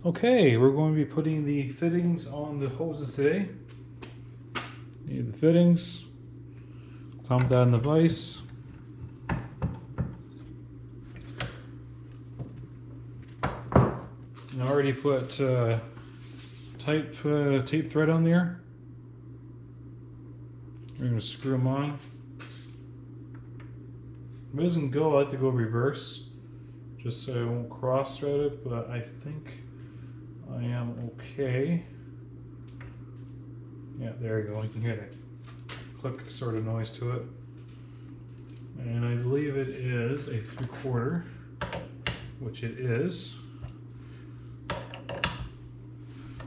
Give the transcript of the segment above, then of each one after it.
Okay, we're going to be putting the fittings on the hoses today. Need the fittings, clamp that in the vise. And I already put tape thread on there. We're going to screw them on. If it doesn't go, I like to go reverse, just so I won't cross thread it, but I think I am okay. Yeah, there you go. You can hear that click sort of noise to it. And I believe it is a 3/4, which it is.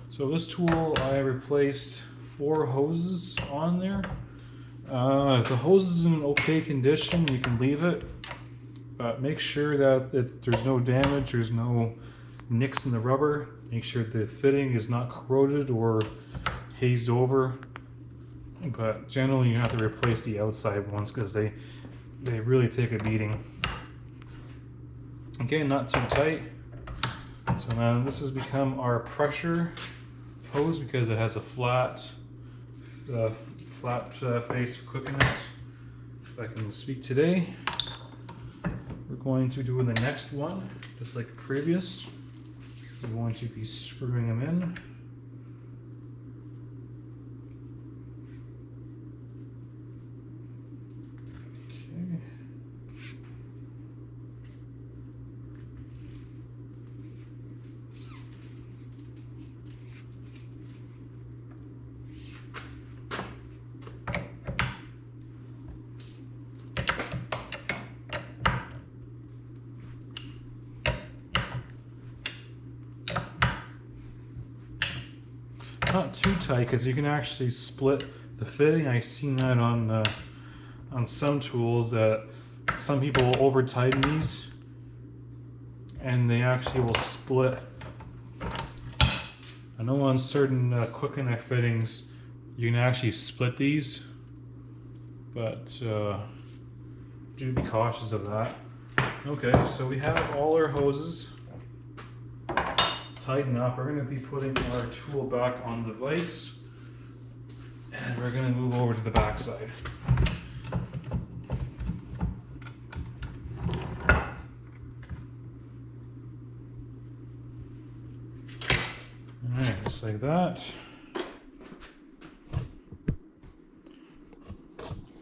So this tool, I replaced 4 hoses on there. If the hose is in okay condition, you can leave it. But make sure that there's no damage, there's no nicks in the rubber. Make sure the fitting is not corroded or hazed over. But generally you have to replace the outside ones because they really take a beating. Okay, not too tight. So now this has become our pressure hose because it has a flat face quick connect. If I can speak today. We're going to do the next one, just like previous. We're going to be screwing them in. Okay. Not too tight because you can actually split the fitting. I've seen that on some tools that some people will over tighten these and they actually will split. I know on certain quick connect fittings you can actually split these, but do be cautious of that. Okay, so we have all our hoses tighten up. We're going to be putting our tool back on the vise and we're going to move over to the back side. Alright, just like that. Get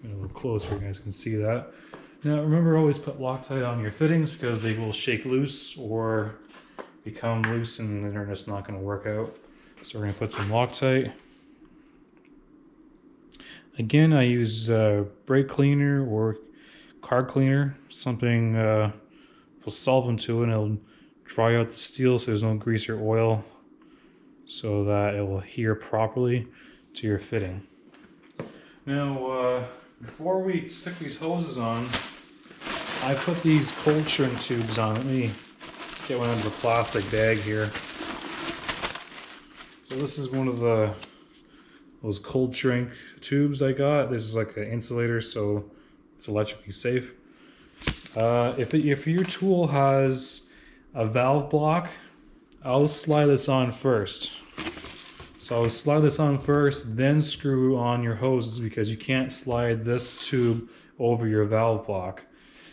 a little closer, you guys can see that. Now remember, always put Loctite on your fittings because they will shake loose or become loose and then they're just not going to work out. So we're going to put some Loctite. Again, I use brake cleaner or car cleaner, something with solvent to it, and it'll dry out the steel so there's no grease or oil, so that it will adhere properly to your fitting. Now, before we stick these hoses on, I put these cold shrink tubes on. Let me get one out of the plastic bag here. So this is one of those cold shrink tubes I got. This is like an insulator, so it's electrically safe. If your tool has a valve block, I'll slide this on first. So I'll slide this on first, then screw on your hoses because you can't slide this tube over your valve block.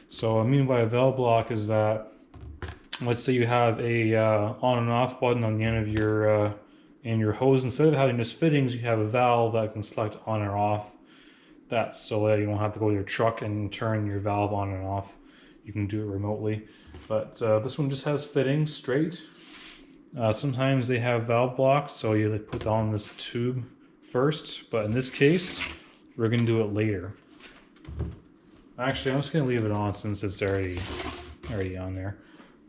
So what I mean by a valve block is that, let's say you have a on and off button on the end of your hose. Instead of having just fittings, you have a valve that can select on or off. That's so that you don't have to go to your truck and turn your valve on and off. You can do it remotely. But this one just has fittings straight. Sometimes they have valve blocks, so you put on this tube first. But in this case, we're going to do it later. Actually, I'm just going to leave it on since it's already on there.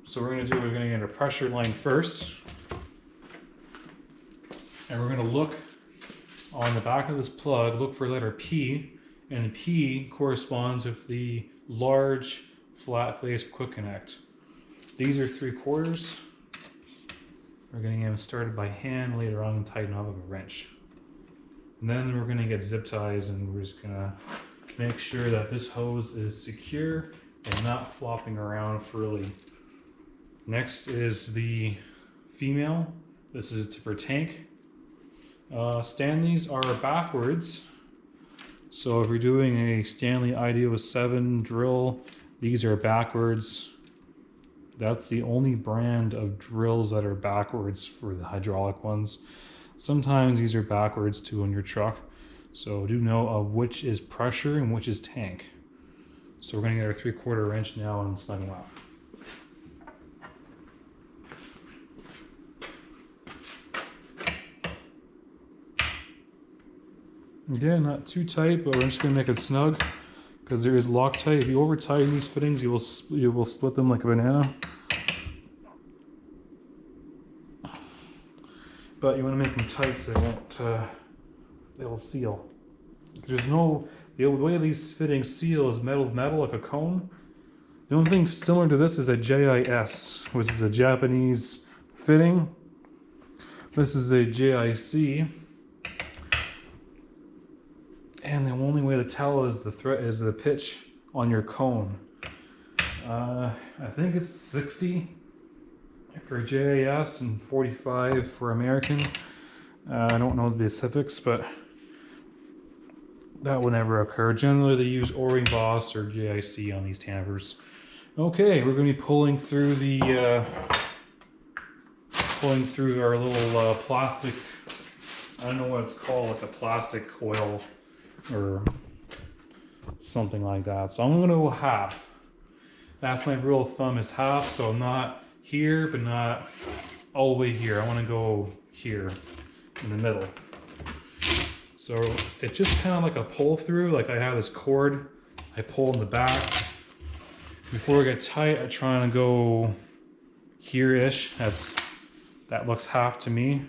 So we're going to get a pressure line first. And we're going to look on the back of this plug, look for letter P, and P corresponds with the large flat face quick connect. These are 3/4. We're going to get them started by hand, later on tighten off with a wrench. And then we're going to get zip ties and we're just going to make sure that this hose is secure and not flopping around freely. Next is the female. This is for tank. Stanleys are backwards. So if you're doing a Stanley IDEO 7 drill, these are backwards. That's the only brand of drills that are backwards for the hydraulic ones. Sometimes these are backwards too on your truck. So do know of which is pressure and which is tank. So we're gonna get our 3/4 wrench now and snug them up. Again, not too tight, but we're just gonna make it snug because there is Loctite. If you over tighten these fittings, you will split them like a banana. But you want to make them tight so they will seal. There's no, the way these fittings seal is metal to metal like a cone. The only thing similar to this is a JIS, which is a Japanese fitting. This is a JIC. And the only way to tell is the pitch on your cone. I think it's 60 for JIS and 45 for American. I don't know the specifics, but that will never occur. Generally, they use O-ring Boss or JIC on these Tampers. Okay, we're going to be pulling through our little plastic. I don't know what it's called, like a plastic coil or something like that. So I'm going to go half. That's my rule of thumb, is half. So I'm not here, but not all the way here. I want to go here in the middle. So it's just kind of like a pull through. Like I have this cord, I pull in the back. Before I get tight, I'm trying to go here-ish. That looks half to me.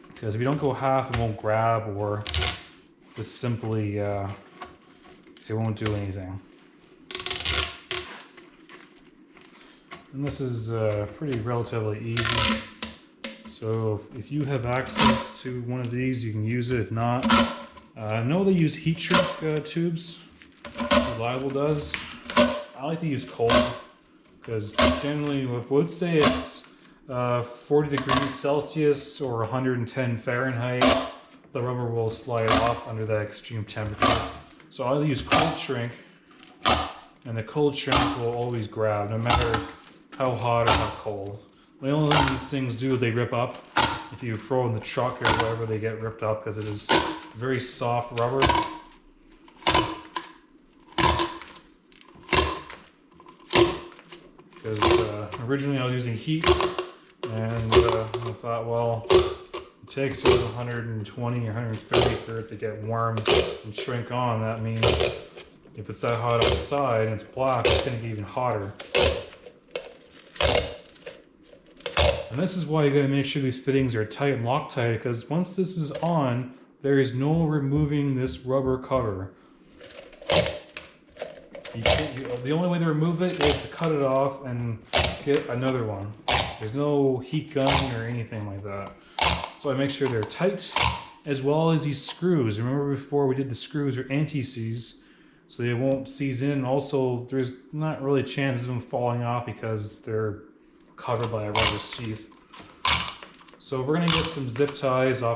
Because if you don't go half, it won't grab, or just simply it won't do anything. And this is pretty relatively easy. So if you have access to one of these, you can use it. If not, I know they use heat shrink tubes. Reliable does. I like to use cold because generally, I would say it's 40 degrees Celsius or 110 Fahrenheit. The rubber will slide off under that extreme temperature. So I'll use cold shrink, and the cold shrink will always grab, no matter how hot or how cold. The only thing these things do is they rip up. If you throw in the truck or whatever, they get ripped up because it is very soft rubber. Because originally I was using heat, and I thought, well, it takes sort of 120 or 130 for it to get warm and shrink on. That means if it's that hot outside and it's black, it's going to get even hotter. And this is why you got to make sure these fittings are tight and Loctite, because once this is on, there is no removing this rubber cover. The only way to remove it is to cut it off and get another one. There's no heat gun or anything like that. So I make sure they're tight, as well as these screws. Remember before we did the screws are anti-seize, so they won't seize in. Also, there's not really chances of them falling off because they're covered by a rubber sheath. So we're going to get some zip ties off